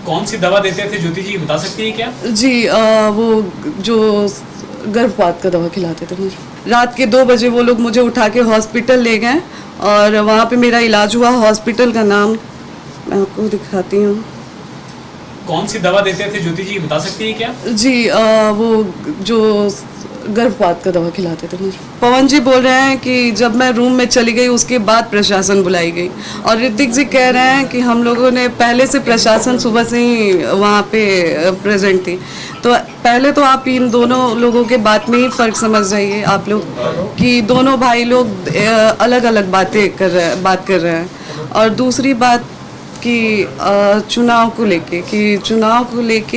कौन सी दवा देते थे ज्योति जी, बता सकती है क्या? जी वो जो गर्भपात का दवा खिलाते थे मुझे। रात के 2 बजे वो लोग मुझे उठा के हॉस्पिटल ले गए और वहाँ पे मेरा इलाज हुआ। हॉस्पिटल का नाम मैं आपको दिखाती हूँ। कौन सी दवा देते थे ज्योति जी, बता सकती है क्या? जी वो जो गर्भपात का दवा खिलाते थे मुझे। पवन जी बोल रहे हैं कि जब मैं रूम में चली गई उसके बाद प्रशासन बुलाई गई, और ऋतिक जी कह रहे हैं कि हम लोगों ने पहले से प्रशासन सुबह से ही वहाँ पे प्रेजेंट थी। तो पहले तो आप इन दोनों लोगों के बात में ही फ़र्क समझ जाइए आप लोग कि दोनों भाई लोग अलग अलग बात कर रहे हैं। और दूसरी बात कि चुनाव को लेके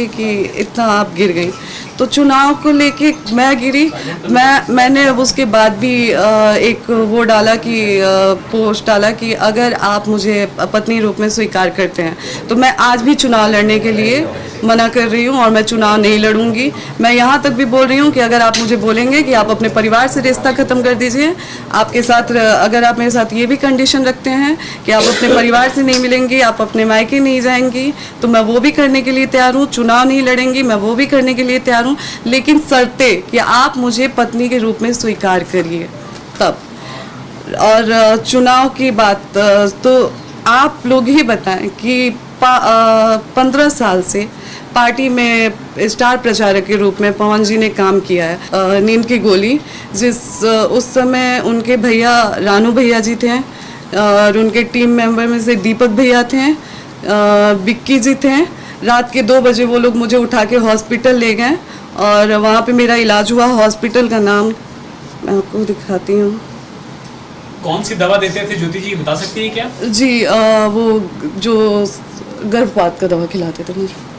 कि इतना आप गिर गई, तो चुनाव को लेके मैं गिरी। मैंने उसके बाद भी एक वो डाला कि पोस्ट डाला कि अगर आप मुझे पत्नी रूप में स्वीकार करते हैं तो मैं आज भी चुनाव लड़ने के लिए मना कर रही हूँ और मैं चुनाव नहीं लड़ूंगी। मैं यहाँ तक भी बोल रही हूँ कि अगर आप मुझे बोलेंगे कि आप अपने परिवार से रिश्ता ख़त्म कर दीजिए, आपके साथ अगर आप मेरे साथ ये भी कंडीशन रखते हैं कि आप अपने परिवार से नहीं मिलेंगी, आप अपने मायके नहीं जाएंगी, तो मैं वो भी करने के लिए तैयार हूँ। चुनाव नहीं लड़ेंगी, मैं वो भी करने के लिए तैयार हूँ, लेकिन शर्ते कि आप मुझे पत्नी के रूप में स्वीकार करिए तब। और चुनाव की बात तो आप लोग ही बताएं कि 15 साल से पार्टी में स्टार प्रचारक के रूप में पवन जी ने काम किया है। नींद की गोली उस समय उनके भैया रानू भैया जी थे और उनके टीम मेंबर में से दीपक भैया थे, बिक्की जी थे। रात के 2 बजे वो लोग मुझे उठा के हॉस्पिटल ले गए और वहाँ पे मेरा इलाज हुआ। हॉस्पिटल का नाम मैं आपको दिखाती हूँ। कौन सी दवा देते थे ज्योति जी, बता सकती है क्या? जी वो जो गर्भपात का दवा खिलाते थे मुझे।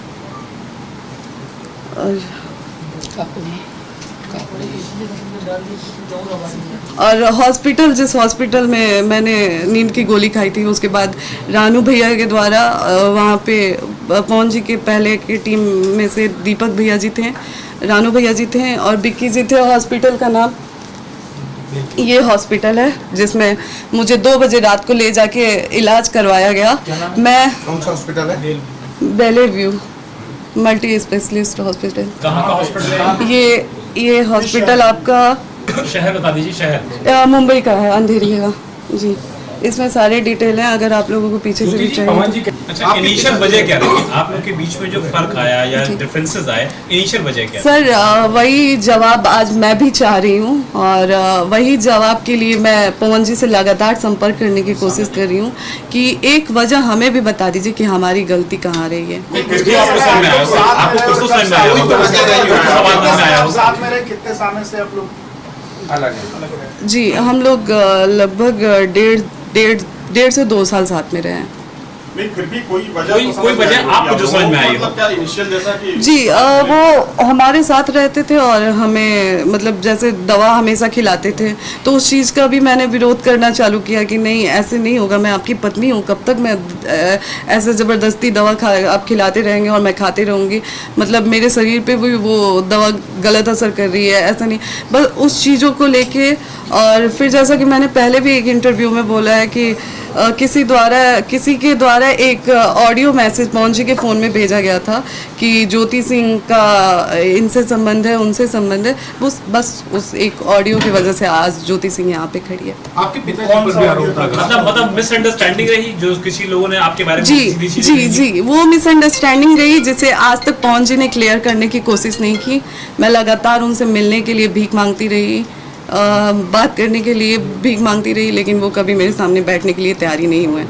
और हॉस्पिटल जिस हॉस्पिटल में मैंने नींद की गोली खाई थी, उसके बाद रानू भैया के द्वारा वहाँ पे पवन जी के पहले की टीम में से दीपक भैया जी थे, रानू भैया जी थे और बिक्की जी थे। हॉस्पिटल का नाम ये हॉस्पिटल है जिसमें मुझे 2 बजे रात को ले जाके इलाज करवाया गया। मैं कौन सा हॉस्पिटल है? बेले व्यू मल्टी स्पेशलिस्ट हॉस्पिटल। कहाँ का हॉस्पिटल है? ये हॉस्पिटल आपका शहर बता दीजिए। शहर मुंबई का है, अंधेरी का जी। इसमें सारे डिटेल हैं अगर आप लोगों को पीछे से भी चाहिए। अच्छा, इनिशियल वजह क्या रही आप लोग के बीच में जो फर्क आया या डिफरेंसेस आए, इनिशियल वजह क्या? सर वही जवाब आज मैं भी चाह रही हूँ और वही जवाब के लिए मैं पवन जी से लगातार संपर्क करने की कोशिश कर रही हूँ कि एक वजह हमें भी बता दीजिए कि हमारी गलती कहाँ रही है। कितने समय से आप लोग अलग हैं? जी हम लोग लगभग डेढ़ से 2 साल साथ में रहे हैं। नहीं, फिर भी कोई वजह आपको जो समझ में आई? मतलब क्या इनिशियल जैसा कि जी वो हमारे साथ रहते थे और हमें मतलब जैसे दवा हमेशा खिलाते थे, तो उस चीज़ का भी मैंने विरोध करना चालू किया कि नहीं ऐसे नहीं होगा, मैं आपकी पत्नी हूँ, कब तक मैं ऐसे ज़बरदस्ती दवा आप खिलाते रहेंगे और मैं खाते रहूँगी, मतलब मेरे शरीर पे भी वो दवा गलत असर कर रही है, ऐसा नहीं। बस उस चीज़ों को लेके और फिर जैसा कि मैंने पहले भी एक इंटरव्यू में बोला है कि किसी के द्वारा एक ऑडियो मैसेज पवन जी के फ़ोन में भेजा गया था कि ज्योति सिंह का इनसे संबंध है, उनसे संबंध है। बस उस एक ऑडियो की वजह से आज ज्योति सिंह यहाँ पे खड़ी है। आपके पिताजी पर भी आरोप लगा, मतलब मिसअंडरस्टैंडिंग रही जो किसी लोगों ने आपके बारे में जी वो मिसअंडरस्टैंडिंग रही जिसे आज तक पवन जी ने क्लियर करने की कोशिश नहीं की। मैं लगातार उनसे मिलने के लिए भीख मांगती रही, बात करने के लिए भीख मांगती रही, लेकिन वो कभी मेरे सामने बैठने के लिए तैयार ही नहीं हुए।